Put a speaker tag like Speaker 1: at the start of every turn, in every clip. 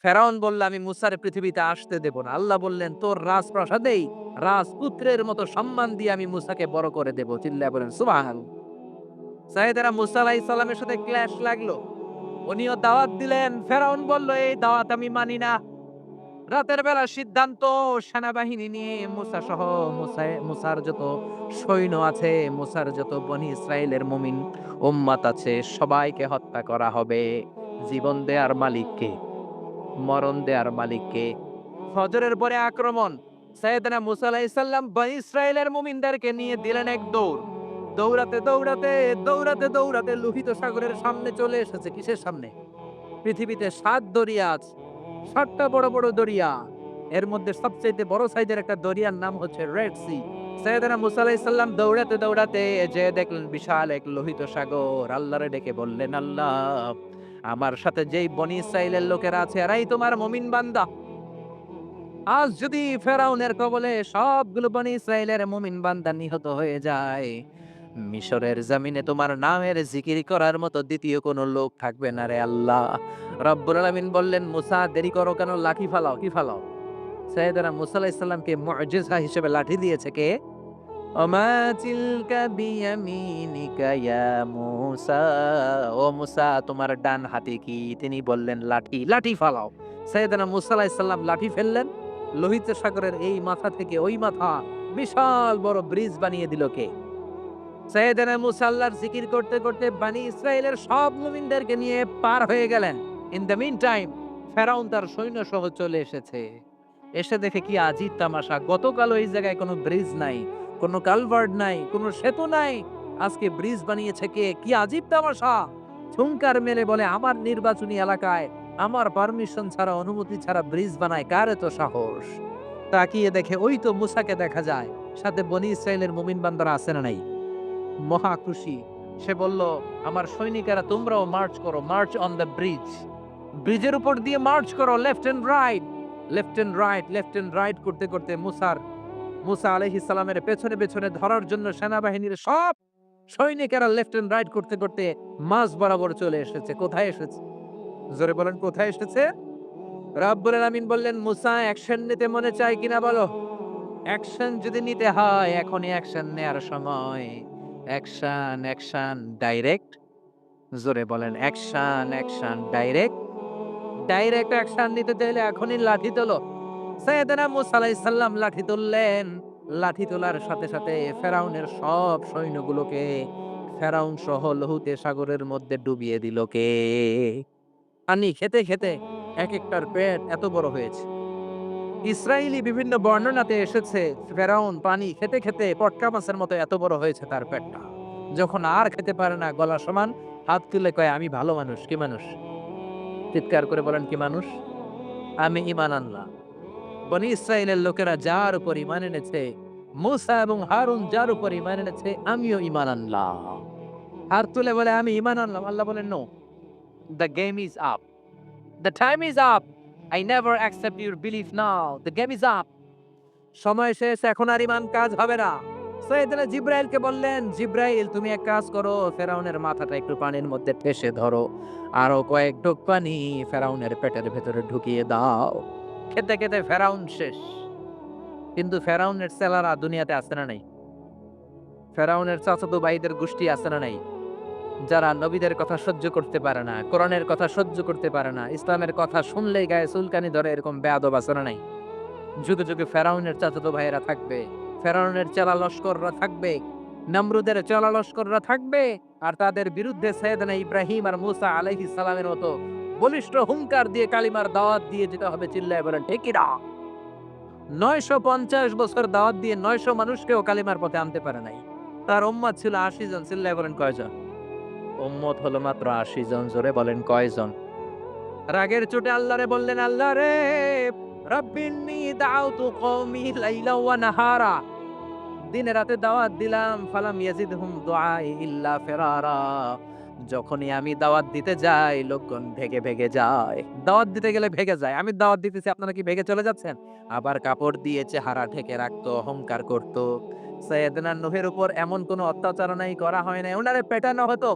Speaker 1: ফেরাউন বলল, আমি মুসার পৃথিবীতে আসতে দেব না। আল্লাহ বললেন, তোর রাজপ্রাসাদেই রাজপুত্রের মতো সম্মান দিয়ে আমি মুসাকে বড় করে দেব। চিল্লায় বলেন সুবহানাল্লাহ। সাইয়েদনা মুসা আলাইহিস সালামের সাথে ক্ল্যাশ লাগলো। উনিও দাওয়াত দিলেন। ফেরাউন বলল, এই দাওয়াত আমি মানি না। রাতের বেলা সিদ্ধান্ত, সেনাবাহিনী নিয়ে মুসা সহ মুসার যত সৈন্য আছে, মুসার যত বনি ইসরাইলের মুমিন উম্মাত আছে, সবাইকে হত্যা করা হবে। জীবন দেয়ার মালিক কে? মরণ দেয়ার মালিক কে? ফজরের পরে আক্রমণ। সাইয়েদনা মুসা আলাইহিস সালাম বনি ইসরাইলের মুমিনদেরকে নিয়ে দিলেন এক দৌড়। দৌড়াতে, দৌড়াতে, দৌড়াতে, দৌড়াতে লোহিত সাগরের সামনে চলে এসেছে। কিসের সামনে? পৃথিবীতে ৭ দরিয়া আছে। ৭ টা বড়, বড় দরিয়া। এর মধ্যে সবচাইতে বড় সাইজের একটা দরিয়ার নাম হচ্ছে রেড সি। সাইয়েদনা মুসা আলাইহিস সালাম দৌড়াতে, দৌড়াতে যেয়ে দেখলেন বিশাল এক লোহিত সাগর। আল্লাহরে ডেকে বললেন, আল্লাহ, আমার সাথে যেই বনী ইসরাইলের লোকেরা আছে এরাই তোমার মুমিন বান্দা। আজ যদি ফেরাউনের কবলে সবগুলো বনী ইসরাইলের মুমিন বান্দা নিহত হয়ে যায়, মিশরের জমিনে তোমার নামের জিকির করার মতো দ্বিতীয় কোনো লোক থাকবে না রে আল্লাহ। রব্বুল আলামিন বললেন, মুসা দেরি করো কেন? লাঠি ফালাও। কি ফালাও? সাইয়েদনা মুসা আলাইহিস সালামকে মুজিজা হিসেবে লাঠি দিয়েছে কে? ওমা তিলকা বিয়ামিনিকা ইয়া মূসা। ও মূসা, তোমার ডান হাতে কি? তিনি বললেন লাঠি। লাঠি ফালাও। সাইয়েদনা মূসা আলাইহিস সালাম লাঠি ফেললেন। লোহিত সাগরের এই মাথা থেকে ওই মাথা বিশাল বড় ব্রিজ বানিয়ে দিল কে? সাইয়েদনা মূসা আল্লাহর জিকির করতে করতে বনী ইসরাইলের সব মুমিনদেরকে নিয়ে পার হয়ে গেলেন। ইন দ্য মিন টাইম ফেরাউন তার সৈন্য সহ চলে এসেছে। এসে দেখে কি আজীব তামাশা! গতকাল ওই জায়গায় কোনো ব্রিজ নাই, কোনো কালভার্ট নাই, কোনো সেতু নাই। আজকে ব্রিজ বানিয়েছে কে? কি আজীব তামাশা! হুঙ্কার মেলে বলে, আমার নির্বাচনী এলাকায় আমার পারমিশন ছাড়া, অনুমতি ছাড়া ব্রিজ বানায় কার এত সাহস? তাকিয়ে দেখে ওই তো মুসাকে দেখা যায়। সাথে বনী ইসরাইলের মুমিন বান্দারা আছে না নাই? মহা খুশি। সে বলল, আমার সৈনিকেরা তোমরাও মার্চ করো, মার্চ অন দ্য ব্রিজ। ব্রিজের উপর দিয়ে মার্চ করো, left and right, left and right, left and right করতে করতে মুসা আলাইহিস সালামের পেছনে পেছনে ধরার জন্য সেনাবাহিনীর সব সৈনিকেরা লেফট এন্ড রাইট করতে করতে মাঝ বরাবর চলে এসেছে। কোথায় এসেছে? জোরে বলেন, কোথায় এসেছে? রব্বুল আলামিন বললেন, মুসা অ্যাকশন নিতে মনে চায় কিনা বলো? অ্যাকশন যদি নিতে হয় এখনই অ্যাকশন নেয়ার সময়। Action, action, direct. জোরে বলেন, action, action, direct. Direct action নিতে চাইলে এখনই লাঠি তোলো। সাইয়েদনা মূসা আলাইহিস সালাম লাঠি তুললেন। লাঠি তোলার সাথে সাথে ফেরাউনের সব সৈন্যগুলোকে ফেরাউন সহ লোহিত সাগরের মধ্যে ডুবিয়ে দিল কে? পানি খেতে খেতে একেকটার পেট এত বড় হয়েছে। ইসরায়েলি বিভিন্ন বর্ণনাতে এসেছে ফেরাউন পানি খেতে খেতে পটকা মাছের মতো এত বড় হয়েছে তার পেটটা। যখন আর খেতে পারে না, গলা সমান, হাত তুলে কয়, আমি ভালো মানুষ। কি মানুষ? চিৎকার করে বলেন, কি মানুষ? আমি ঈমান আনলাম। বনী ইসরাইলের লোকেরা যার উপর ঈমান এনেছে, মূসা এবং হারুন যার উপর ঈমান এনেছে, আমিও ঈমান আনলাম। হাত তুলে বলে, আমি ঈমান আনলাম। আল্লাহ বলেন, no, the game is up. The time is up. I never accept your belief now. The game is up. সময় শেষ, এখন আর ঈমান কাজ হবে না। সাইয়েদনা জিব্রাইলকে বললেন, জিব্রাইল তুমি এক কাজ করো, ফেরাউনের মাথাটা একটু পানির মধ্যে ঠেসে ধরো। আরো কয়েক ঢোক পানি ফেরাউনের পেটের ভেতরে ঢুকিয়ে দাও। খেতে খেতে ফেরাউন শেষ। কিন্তু ফেরাউনের ছেলেরা দুনিয়াতে আছে না নাই? ফেরাউনের চাচাতো ভাইদের গোষ্ঠী আছে না নাই? যারা নবীদের কথা সহ্য করতে পারে না, কোরআনের কথা সহ্য করতে পারে না, ইসলামের কথা শুনলেই গায়ে চুলকানি ধরে, এরকম বেয়াদব আছে না নাই? যুগে যুগে ফেরাউনের চাচাতো ভাইয়েরা থাকবে, ফেরাউনের চেলা লস্কররা থাকবে, নমরুদের চেলা লস্কররা থাকবে, আর তাদের বিরুদ্ধে সাইয়েদনা ইব্রাহিম আর মূসা আলাইহিস সালামের মতো বলিষ্ঠ হুঙ্কার দিয়ে কালিমার দাওয়াত দিয়ে যেতে হবে। চিল্লায় বলেন ঠিক কিনা? ৯৫০ বছর দাওয়াত দিয়ে ৯০০ মানুষকেও কালিমার পথে আনতে পারে নাই। তার উম্মত ছিল ৮০ জন। চিল্লায় বলেন কয়জন? উম্মত হলো মাত্র ৮০ জন। জোরে বলেন কয়জন? রাগের চোটে আল্লাহরে বললেন, আল্লাহ রে, রাব্বিন্নি দাউতু কওমি লাইলা ওয়া নাহারা। দিনে রাতে দাওয়াত দিলাম, ফালাম ইয়াজিদহুম দুআই ইল্লা ফিরারা। যখনই আমি দাওয়াত দিতে যাই লোকজন ভেগে ভেগে যায়। দাওয়াত দিতে গেলে ভেগে যায়। আমি দাওয়াত দিতেছি, আপনারা কি ভেগে চলে যাচ্ছেন? আবার কাপড় দিয়ে চেহারা ঢেকে রাখতো, অহংকার করত। সাইয়েদনা নূহের উপর এমন কোনো অত্যাচার নাই, করা হয় নাই। উনারে পেটানো হতো,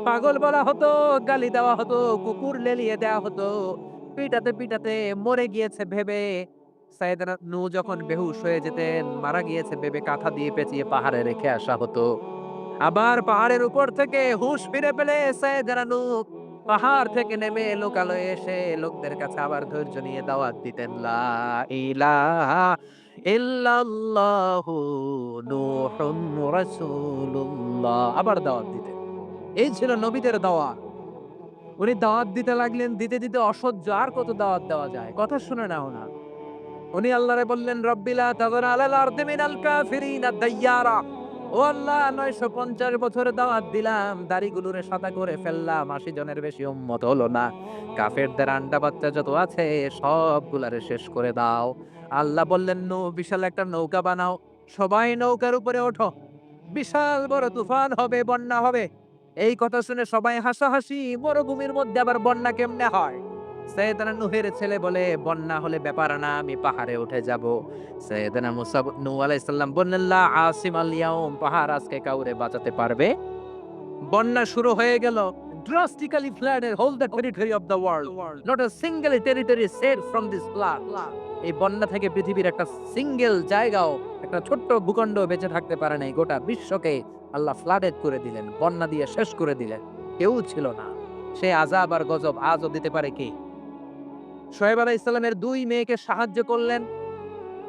Speaker 1: পাগল বলা হতো, গালি দেওয়া হতো, কুকুর লেলিয়ে দেওয়া হতো। পিটাতে পিটাতে মরে গিয়েছে ভেবে সাইয়েদনা নূহ যখন বেহুশ হয়ে যেতেন, মারা গিয়েছে ভেবে কাঁথা দিয়ে পেঁচিয়ে পাহাড়ে রেখে আসা হতো। আবার পাহাড়ের উপর থেকে হুঁশ ফিরে পেলে সাইয়েদনা নূহ পাহাড় থেকে নেমে লোকালয়ে এসে লোকদের কাছে আবার ধৈর্য নিয়ে দাওয়াত দিতেন। লা ইলাহা ইল্লাল্লাহু নূহুন রাসূলুল্লাহ। আবার দাওয়াত দিতেন। এই ছিল নবীদের দাওয়াত। উনি দাওয়াত দিতে লাগলেন, দিতে দিতে অসহ্য, আর কত দাওয়াত দেওয়া যায়? কথা শুনে না ওনার। উনি আল্লাহরে বললেন, রব্বি লা তাযার আলাল আরদি মিনাল কাফিরিনা দাইয়ারা। ও আল্লাহ, ৯৫০ বছর দাওয়াত দিলাম, দাড়িগুলোরে সাদা করে ফেললাম, ৮০ জনের বেশি উম্মত হলো না। কাফেরদের আন্ডা বাচ্চা যত আছে সবগুলারে শেষ করে দাও। আল্লাহ বললেন, নূহ বিশাল একটা নৌকা বানাও, সবাই নৌকার উপরে ওঠো, বিশাল বড় তুফান হবে, বন্যা হবে। এই কথা শুনে সবাই হাসাহাসি, মরুভূমির মধ্যে আবার বন্যা কেমনে হয়? সৈয়দনা নূহের ছেলে বলে, বন্যা হলে ব্যাপার না, আমি পাহাড়ে উঠে যাব। সৈয়দনা মুসা নূহ আলাইহিস সালাম বললেন, লা আসিমাল ইয়াউম, পাহাড় আজকে কাউরে বাঁচাতে পারবে। বন্যা শুরু হয়ে গেল। Drastically flooded whole the territory of the world. Not a single territory saved from this flood. এই বন্যা থেকে পৃথিবীর একটা সিঙ্গেল জায়গাও, একটা ছোট্ট ভূখণ্ড বেঁচে থাকতে পারে নাই। গোটা বিশ্বকে আল্লাহ ফ্লাডেড করে দিলেন, বন্যা দিয়ে শেষ করে দিলেন। কেউ ছিল না। সে আযাব আর গজব আজও দিতে পারে কে? শোয়েব আলাইহিস সালামের ২ মেয়েকে সাহায্য করলেন।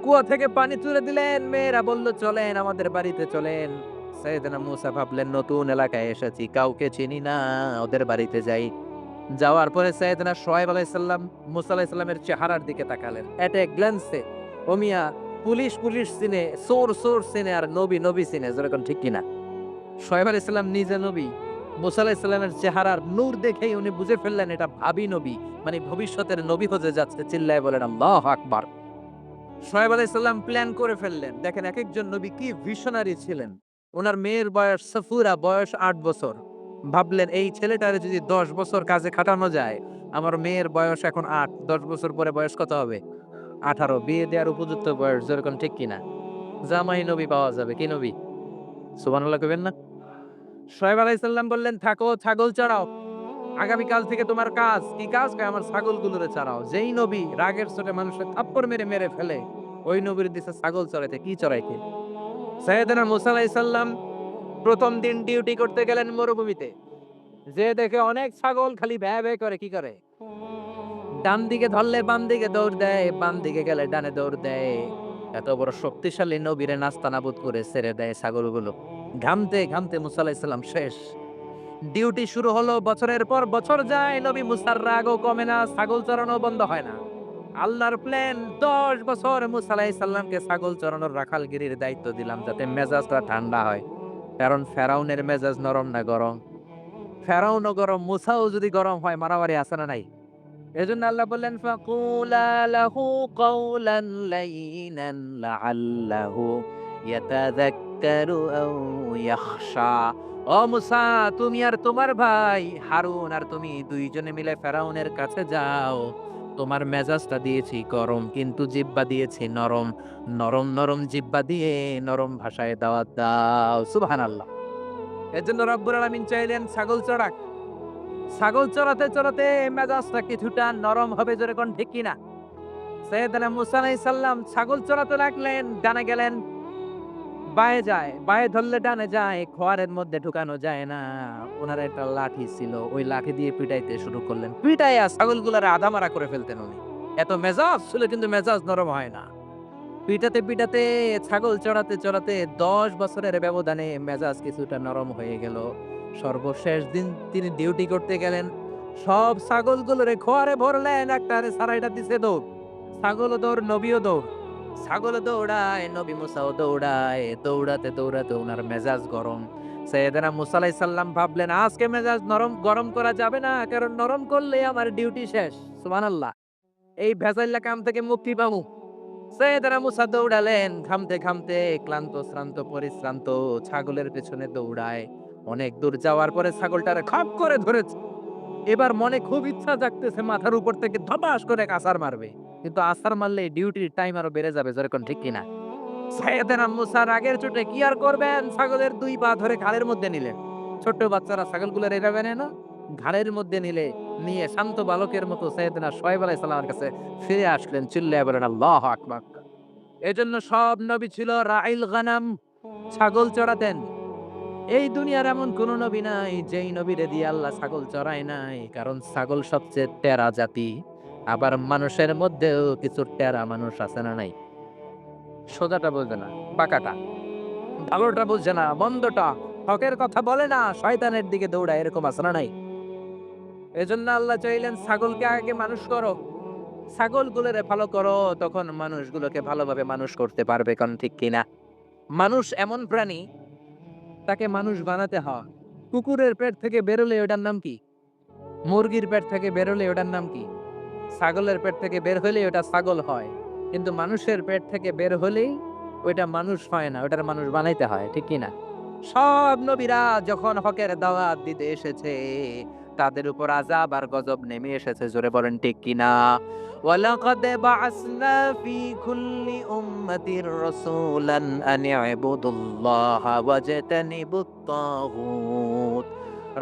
Speaker 1: কুয়া থেকে পানি তুলে দিলেন। মেয়েরা বলল, চলেন আমাদের বাড়িতে চলেন। সৈয়দনা মূসা ভাবলেন, নতুন এলাকায় এসেছি, কাউকে চিনি না, ওদের বাড়িতে যাই। যাওয়ার পরে সৈয়দনা শোয়েব আলাইহিস সালাম মূসা আলাইহিস সালামের চেহারার দিকে তাকালেন। এট এ গ্ল্যান্সে ও মিয়া, পুলিশ পুলিশ চিনে, চোর চোর চিনে, আর নবী নবী চিনে, যেরকম ঠিক কিনা? শোয়েব আলাইহিস সালাম নিজে নবী। মূসা আলাইহিস সালামের চেহারার নূর দেখেই উনি বুঝে ফেললেন এটা ভাবী নবী, মানে ভবিষ্যতের নবী হতে যাচ্ছে। চিল্লায় বলেন আল্লাহু আকবার। শোয়েব আলাইহিস সালাম প্ল্যান করে ফেললেন। দেখেন একেকজন নবী কি ভিশনারি ছিলেন। উনার মেয়ের বয়স সফুরা, বয়স ৮ বছর। ভাবলেন এই ছেলেটারে যদি ১০ বছর কাজে খাটানো যায়, আমার মেয়ের বয়স এখন ৮, ১০ বছর পরে বয়স কত হবে? ১৮, বিয়ে দেওয়ার উপযুক্ত বয়স, যেরকম ঠিক কিনা? জামাই নবী পাওয়া যাবে। কি নবী? সুবহানাল্লাহ কইবেন না? শোয়েব আলাইহিস সালাম বললেন, থাকো, ছাগল চড়াও। আগামীকাল থেকে তোমার কাজ কি? কাজ? কয়, আমার ছাগলগুলোরে চড়াও। যেই নবী রাগের চোটে মানুষের থাপ্পড় মেরে মেরে ফেলে, ওই নবীর দিছে ছাগল চড়াইতে। কি চড়াইতে? সাইয়েদনা মূসা আলাইহিস সালাম ১ম দিন ডিউটি করতে গেলেন মরুভূমিতে। যেয়ে দেখে অনেক ছাগল খালি ভ্যাঁ ভ্যাঁ করে। কি করে? ডান দিকে ধরলে বাম দিকে দৌড় দেয়, বাম দিকে গেলে ডানে দৌড় দেয়। এত বড় শক্তিশালী নবীরে নাস্তানাবুদ করে ছেড়ে দেয় ছাগলগুলো। ঘামতে ঘামতে মূসা আলাইহিস সালাম শেষ। ডিউটি শুরু হলো, বছরের পর বছর যায়, নবী মুসার রাগও কমে না, ছাগল চড়ানো বন্ধ হয় না। আল্লাহর প্ল্যান, ১০ বছর মূসা আলাইহিস সালামকে ছাগল চড়ানোর রাখালগিরির দায়িত্ব দিলাম যাতে মেজাজটা ঠান্ডা হয়। কারণ ফেরাউনের মেজাজ নরম না গরম? ফেরাউনও গরম, মূসাও যদি গরম হয়, মারামারি আছে না নাই? এজন্য আল্লাহ বললেন, ফাকুলা লাহু কাওলান লাইনান লাআল্লাহু ইয়াতাযাক্কারু আও ইয়াখশা। ও মূসা, তুমি আর তোমার ভাই হারুন আর তুমি দুইজনে মিলে ফেরাউনের কাছে যাও। তোমার মেজাজটা দিয়েছি গরম, কিন্তু জিহ্বা দিয়েছি নরম। নরম নরম জিহ্বা দিয়ে নরম ভাষায় দাওয়াত দাও। সুবহানাল্লাহ। এজন্য রব্বুল আলামিন চাইলেন ছাগল চড়াক। ছাগল চড়াতে চড়াতে মেজাজটা কিছুটা নরম হবে, জোরে কোন ঠিক কিনা? সৈয়দনা মূসা আলাইহিস সালাম ছাগল চড়াতে লাগলেন, ডানে গেলেন, বাঁয়ে যায়, বাঁয়ে ধরলে ডানে যায়, খোয়ারের মধ্যে ঢুকানো যায় না। ওনার একটা লাঠি ছিল, ওই লাঠি দিয়ে পিটাইতে শুরু করলেন। পিটাইয়া ছাগলগুলারে আধামারা করে ফেলতেন উনি। এত মেজাজ ছিল, কিন্তু মেজাজ নরম হয় না। পিটাতে পিটাতে, ছাগল চড়াতে চড়াতে ১০ বছরের ব্যবধানে মেজাজ কিছুটা নরম হয়ে গেল। সর্বশেষ দিন তিনি ডিউটি করতে গেলেন। সব ছাগলগুলোরে খোয়ারে ভরলেন, একটারে সারাইটা দিছে দৌড়। ছাগলও দৌড়, নবীও দৌড়। ছাগলও দৌড়ায়, নবী মুসাও দৌড়ায়। দৌড়াতে দৌড়াতে উনার মেজাজ গরম। সাইয়েদনা মূসা আলাইহিস সালাম ভাবলেন, আজকে মেজাজ গরম করা যাবে না, কারণ নরম করলে আমার ডিউটি শেষ। সুবহানাল্লাহ। এই ভেজাইল্লা কাম থেকে মুক্তি পামু। সৈয়দনা মূসা দৌড়ালেন, ঘামতে ঘামতে ক্লান্ত শ্রান্ত পরিশ্রান্ত, ছাগলের পেছনে দৌড়ায়। অনেক দূর যাওয়ার পরে ছাগলটারে খপ করে ধরেছে। এবার মনে খুব ইচ্ছা জাগতেছে মাথার উপর থেকে ধপাস করে এক আছাড় মারবে, কিন্তু আছাড় মারলে ডিউটির টাইম আরো বেড়ে যাবে, যেরকম ঠিক কিনা? সৈয়দনা মূসা রাগের চোটে কি আর করবেন, ছাগলের ২ পা ধরে ঘাড়ের মধ্যে নিলেন। ছোট্ট বাচ্চারা ছাগলগুলোর এভাবে নেয় না? ঘাড়ের মধ্যে নিয়ে শান্ত বালকের মতো সাইয়েদনা শোয়েব আলাইহিস সালামের কাছে ফিরে আসলেন। চিল্লায়ে বলেন আল্লাহু আকবার। এজন্য সব নবী ছিল রাইল গানাম, ছাগল চড়াতেন। এই দুনিয়ার এমন কোন নবী নাই যেই নবীরে দিয়ে আল্লাহ ছাগল চড়ায় নাই, কারণ ছাগল সবচেয়ে টেরা জাতি। আবার মানুষের মধ্যেও কিছু টেরা মানুষ আছে না নাই? সোজাটা বোঝে না, বাঁকাটা, ভালোটা বুঝে না, মন্দটা, হকের কথা বলে না, শয়তানের দিকে দৌড়ায়, এরকম আছে না নাই? এজন্য আল্লাহ চাইলেন ছাগলকে আগে মানুষ করো, ছাগলগুলোরে ভালো করো, তখন মানুষগুলোকে ভালোভাবে মানুষ করতে পারবে। কোন ঠিক কিনা? মানুষ এমন প্রাণী, তাকে মানুষ বানাতে হয়। কুকুরের পেট থেকে বেরোলে ওটার নাম কি? মুরগির পেট থেকে বেরোলে ওটার নাম কি? ছাগলের পেট থেকে বের হলে ওটা ছাগল হয়। কিন্তু মানুষের পেট থেকে বের হলেই ওইটা মানুষ হয় না, ওটার মানুষ বানাইতে হয়। ঠিক কি না? সব নবীরা যখন হকের দাওয়াত দিতে এসেছে, তাদের উপর আযাব আর গজব নেমে এসেছে। জোরে বলেন ঠিক কি না? ওয়ালাকাদ বা'আসনা ফি কুল্লি উম্মাতির রাসূলান আন ই'বুদুল্লাহা ওয়াজতানিবুত তাগুত।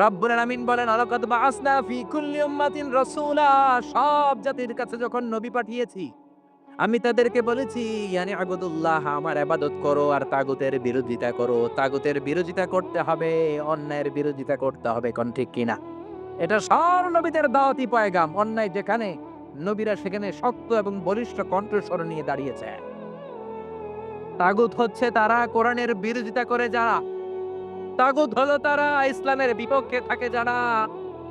Speaker 1: রব্বুল আলামিন বলেন, ওয়ালাকাদ বা'আসনা ফি কুল্লি উম্মাতিন রাসূলা, সব জাতির কাছে যখন নবী পাঠিয়েছি, আমি তাদেরকে বলেছি ইয়ানি আবুদুল্লাহ, আমার ইবাদত করো আর তাগুতের বিরোধিতা করো। তাগুতের বিরোধিতা করতে হবে, অন্যায়ের বিরোধিতা করতে হবে। কোন ঠিক কিনা? এটা সব নবীদের দাওয়াতি পয়গাম। অন্যায় যেখানে, নবীরা সেখানে শক্ত এবং বলিষ্ঠ কণ্ঠস্বর নিয়ে দাঁড়িয়েছে। তাগুত হচ্ছে তারা কোরআনের বিরোধিতা করে যারা। তাগুত হলো তারা ইসলামের বিপক্ষে থাকে যারা।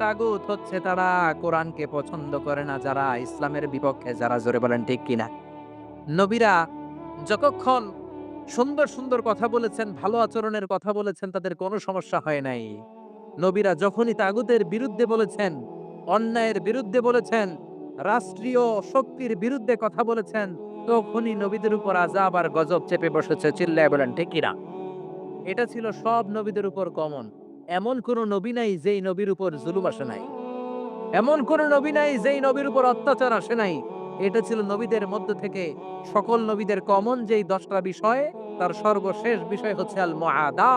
Speaker 1: তাগুত হচ্ছে তারা কোরআনকে পছন্দ করে না যারা, ইসলামের বিপক্ষে যারা। জোরে বলেন ঠিক কিনা? নবীরা যতক্ষণ সুন্দর সুন্দর কথা বলেছেন, ভালো আচরণের কথা বলেছেন, তাদের কোনো সমস্যা হয় নাই। নবীরা যখনই তাগুতের বিরুদ্ধে বলেছেন, অন্যায়ের বিরুদ্ধে বলেছেন, রাষ্ট্রীয় শক্তির বিরুদ্ধে কথা বলেছেন, তখনই নবীদের উপর আযাব আর গজব চেপে বসেছে। চিল্লায় বলেন ঠিক কিনা? এটা ছিল সব নবীদের উপর কমন। এমন কোন নবী নাই যেই নবীর উপর জুলুম আসে নাই। এমন কোন নবী নাই যেই নবীর উপর অত্যাচার আসে নাই। এটা ছিল নবীদের মধ্য থেকে সকল নবীদের কমন যেই 10টা বিষয়, তার সর্বশেষ বিষয় হচ্ছে আল মুআদা।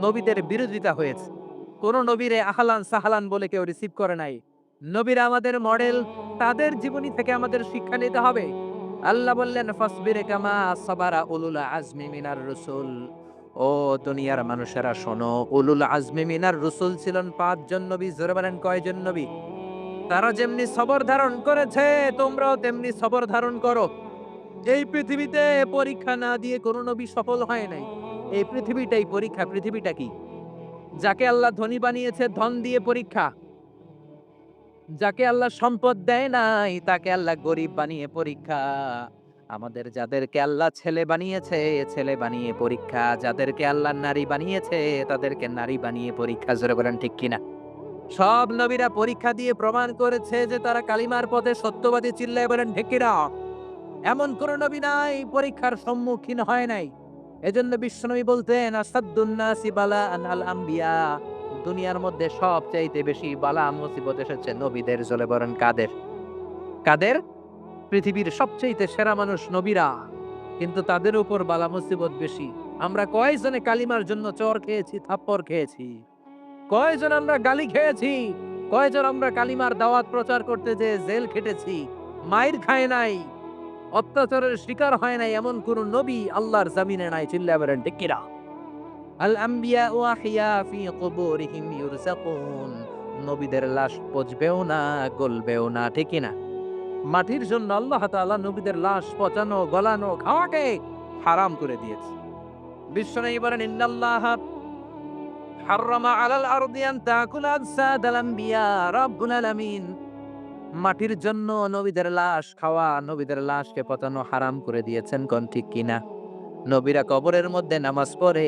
Speaker 1: নবীদের বিরোধিতা হয়েছে। কোন নবীরে আহলান সাহলান বলে কেউ রিসিভ করে নাই। নবীরা আমাদের মডেল, তাদের জীবনী থেকে আমাদের শিক্ষা নিতে হবে। আল্লাহ বললেন ফাসবির কামা সাবারা উলুল আজমি মিনার রসুল। ও দুনিয়ার মানুষেরা শোনো, উলুল আজমি মিনার রসুল ছিলেন 5 জন নবী। জোরে বলেন কয়জন নবী? তারা যেমনি সবর ধারণ করেছে, তোমরাও তেমনি সবর ধারণ করো। এই পৃথিবীতে পরীক্ষা না দিয়ে কোন নবী সফল হয় নাই। এই পৃথিবীটাই পরীক্ষা। পৃথিবীটা কি? যাকে আল্লাহ ধনী বানিয়েছে ধন দিয়ে পরীক্ষা। যাকে আল্লাহ সম্পদ দেয় নাই, তাকে আল্লাহ গরিব বানিয়ে পরীক্ষা। আমাদের যাদেরকে আল্লাহ ছেলে বানিয়েছে, ছেলে বানিয়ে পরীক্ষা। যাদেরকে আল্লাহ নারী বানিয়েছে, তাদেরকে নারী বানিয়ে পরীক্ষা। জোরে বলেন ঠিক কিনা? সব নবীরা পরীক্ষা দিয়ে প্রমাণ করেছে যে তারা কালিমার পথে সত্যবাদী। চিল্লায় বলেন ঠিক কিনা? এমন কোন নবী নাই পরীক্ষার সম্মুখীন হয় নাই। এজন্য বিশ্বনবী বলতেন আসাদ্দুন নাসি বালাআন আল আম্বিয়া। দুনিয়ার মধ্যে সবচাইতে বেশি বালা মুসিবত এসেছে নবীদের। জ্বলে বলেন কাদের? কাদের? পৃথিবীর সবচাইতে সেরা মানুষ নবীরা, কিন্তু তাদের উপর বালা মুসিবত বেশি। আমরা কয়জনে কালিমার জন্য চর খেয়েছি, থাপ্পড় খেয়েছি? কয়জন আমরা গালি খেয়েছি? কয়জন আমরা কালিমার দাওয়াত প্রচার করতে যেয়ে জেল খেটেছি? মাইর খায় নাই, অত্যাচারের শিকার হয় নাই, এমন কোন নবী আল্লাহর জমিনে নাই। চিল্লায়ে বলেন ঠিক কিনা? আল আম্বিয়া ও আহিয়া ফি কুবুরিহিম ইউরযাকুন। নবীদের লাশ পচবেও না, গলবেও না। ঠিক কিনা? মাটির জন্য আল্লাহ তাআলা নবীদের লাশ পচানো, গলানো, খাওয়াকে হারাম করে দিয়েছে। বিশ্বনবী বলেন ইন্নাল্লাহা হাররামা আলাল আরদি আন তাকুলা আজসাদাল আম্বিয়া। রব্বুল আলামিন মাটির জন্য নবীদের লাশ খাওয়া, নবীদের লাশকে পচানো হারাম করে দিয়েছেন। কোন ঠিক কিনা? নবীরা কবরের মধ্যে নামাজ পড়ে,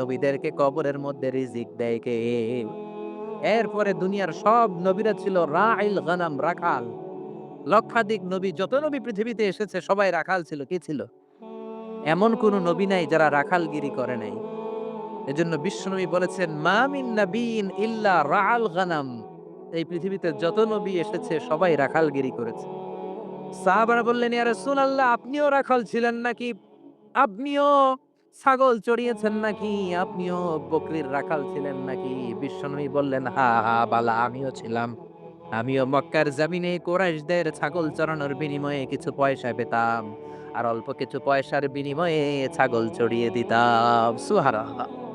Speaker 1: নবীদেরকে কবরের মধ্যে রিজিক দেয় কে? এরপরে দুনিয়ার সব নবীরা ছিল রাইল গানাম, রাখাল। লক্ষাধিক নবী, যত নবী পৃথিবীতে এসেছে সবাই রাখাল ছিল। কি ছিল? এমন কোন নবী নাই যারা রাখালগিরি করে নাই। এজন্য বিশ্বনবী বলেছেন মা মিন নাবিয়্যিন ইল্লা রাআল গানাম। এই পৃথিবীতে যত নবী এসেছে সবাই রাখালগিরি করেছে। সাহাবারা বললেন ইয়া রাসূলুল্লাহ, আপনিও রাখাল ছিলেন নাকি? আপনিও ছাগল চড়িয়েছেন নাকি? আপনিও বকরির রাখাল ছিলেন নাকি?" বিশ্বনবী বললেন, "হা, হা, বালা আমিও ছিলাম। আমিও মক্কার জমিনে কুরাইশদের ছাগল চরানোর বিনিময়ে কিছু পয়সা পেতাম। আর অল্প কিছু পয়সার বিনিময়ে ছাগল চড়িয়ে দিতাম।" সুবহানাল্লাহ।